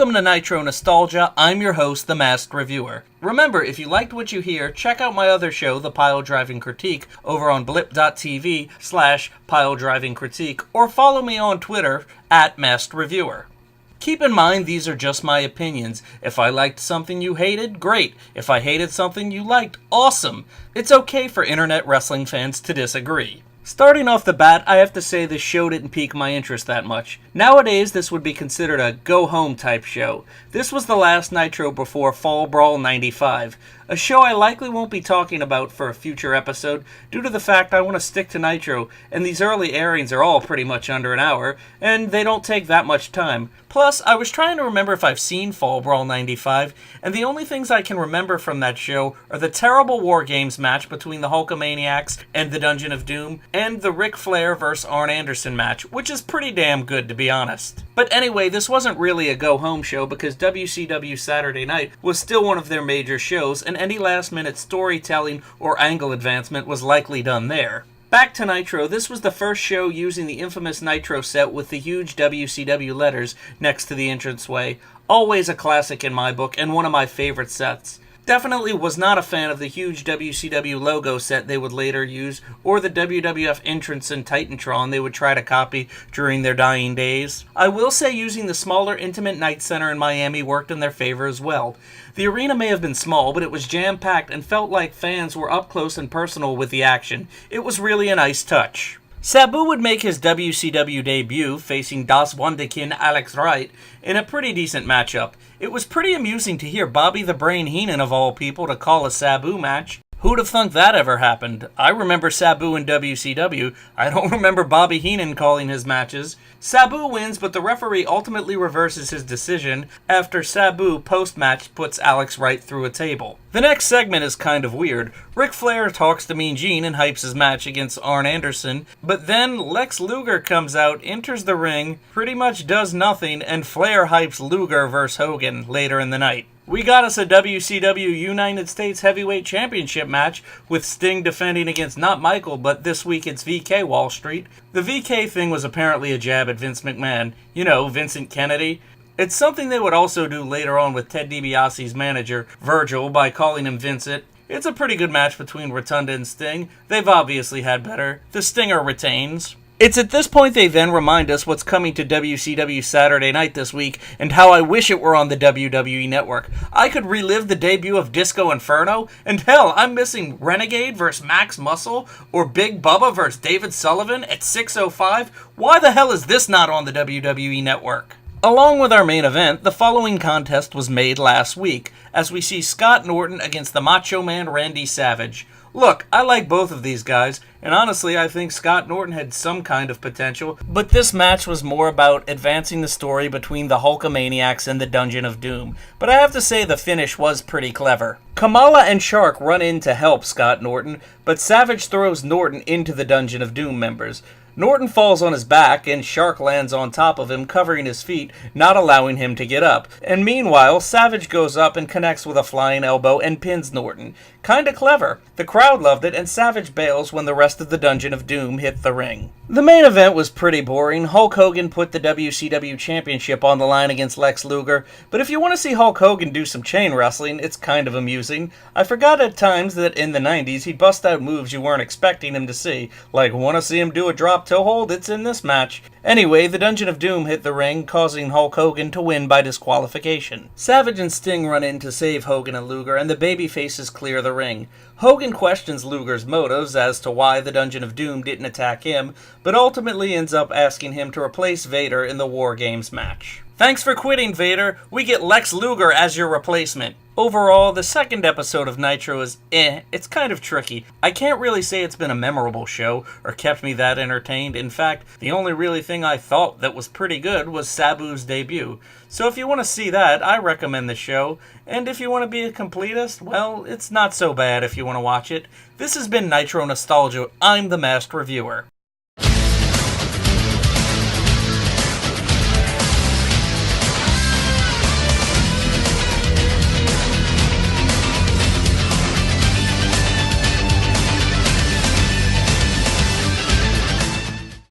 Welcome to Nitro Nostalgia. I'm your host, the Masked Reviewer. Remember, if you liked what you hear, check out my other show, The Pile Driving Critique, over on blip.tv/Pile Driving Critique, or follow me on Twitter at Masked Reviewer. Keep in mind, these are just my opinions. If I liked something you hated, great. If I hated something you liked, awesome. It's okay for internet wrestling fans to disagree. Starting off the bat, I have to say this show didn't pique my interest that much. Nowadays, this would be considered a go-home type show. This was the last Nitro before Fall Brawl 95, a show I likely won't be talking about for a future episode due to the fact I want to stick to Nitro, and these early airings are all pretty much under an hour, and they don't take that much time. Plus, I was trying to remember if I've seen Fall Brawl 95, and the only things I can remember from that show are the terrible War Games match between the Hulkamaniacs and the Dungeon of Doom, and the Ric Flair vs. Arn Anderson match, which is pretty damn good to be honest. But anyway, this wasn't really a go-home show because WCW Saturday Night was still one of their major shows, and any last-minute storytelling or angle advancement was likely done there. Back to Nitro, this was the first show using the infamous Nitro set with the huge WCW letters next to the entranceway. Always a classic in my book, and one of my favorite sets. Definitely was not a fan of the huge WCW logo set they would later use, or the WWF entrance in Titantron they would try to copy during their dying days. I will say using the smaller Intimate Night Center in Miami worked in their favor as well. The arena may have been small, but it was jam-packed and felt like fans were up close and personal with the action. It was really a nice touch. Sabu would make his WCW debut facing Das Wunderkind Alex Wright in a pretty decent matchup. It was pretty amusing to hear Bobby the Brain Heenan of all people to call a Sabu match. Who'd have thunk that ever happened? I remember Sabu in WCW. I don't remember Bobby Heenan calling his matches. Sabu wins, but the referee ultimately reverses his decision after Sabu post-match puts Alex Wright through a table. The next segment is kind of weird. Ric Flair talks to Mean Gene and hypes his match against Arn Anderson, but then Lex Luger comes out, enters the ring, pretty much does nothing, and Flair hypes Luger vs. Hogan later in the night. We got us a WCW United States Heavyweight Championship match with Sting defending against not Michael, but this week it's VK Wall Street. The VK thing was apparently a jab at Vince McMahon. You know, Vincent Kennedy. It's something they would also do later on with Ted DiBiase's manager, Virgil, by calling him Vincent. It's a pretty good match between Rotunda and Sting. They've obviously had better. The Stinger retains. It's at this point they then remind us what's coming to WCW Saturday Night this week, and how I wish it were on the WWE Network. I could relive the debut of Disco Inferno, and hell, I'm missing Renegade vs. Max Muscle, or Big Bubba vs. David Sullivan at 6:05. Why the hell is this not on the WWE Network? Along with our main event, the following contest was made last week, as we see Scott Norton against the Macho Man Randy Savage. Look, I like both of these guys, and honestly I think Scott Norton had some kind of potential, but this match was more about advancing the story between the Hulkamaniacs and the Dungeon of Doom. But I have to say the finish was pretty clever. Kamala and Shark run in to help Scott Norton, but Savage throws Norton into the Dungeon of Doom members. Norton falls on his back, and Shark lands on top of him, covering his feet, not allowing him to get up. And meanwhile, Savage goes up and connects with a flying elbow and pins Norton. Kinda clever. The crowd loved it, and Savage bails when the rest of the Dungeon of Doom hit the ring. The main event was pretty boring. Hulk Hogan put the WCW Championship on the line against Lex Luger, but if you want to see Hulk Hogan do some chain wrestling, it's kind of amusing. I forgot at times that in the 90s he'd bust out moves you weren't expecting him to see, like want to see him do a drop toe hold? It's in this match. Anyway, the Dungeon of Doom hit the ring, causing Hulk Hogan to win by disqualification. Savage and Sting run in to save Hogan and Luger, and the babyfaces clear the ring. Hogan questions Luger's motives as to why the Dungeon of Doom didn't attack him, but ultimately ends up asking him to replace Vader in the War Games match. Thanks for quitting, Vader. We get Lex Luger as your replacement. Overall, the second episode of Nitro is it's kind of tricky. I can't really say it's been a memorable show, or kept me that entertained. In fact, the only really thing I thought that was pretty good was Sabu's debut. So if you want to see that, I recommend the show. And if you want to be a completist, well, it's not so bad if you want to watch it. This has been Nitro Nostalgia. I'm the Masked Reviewer.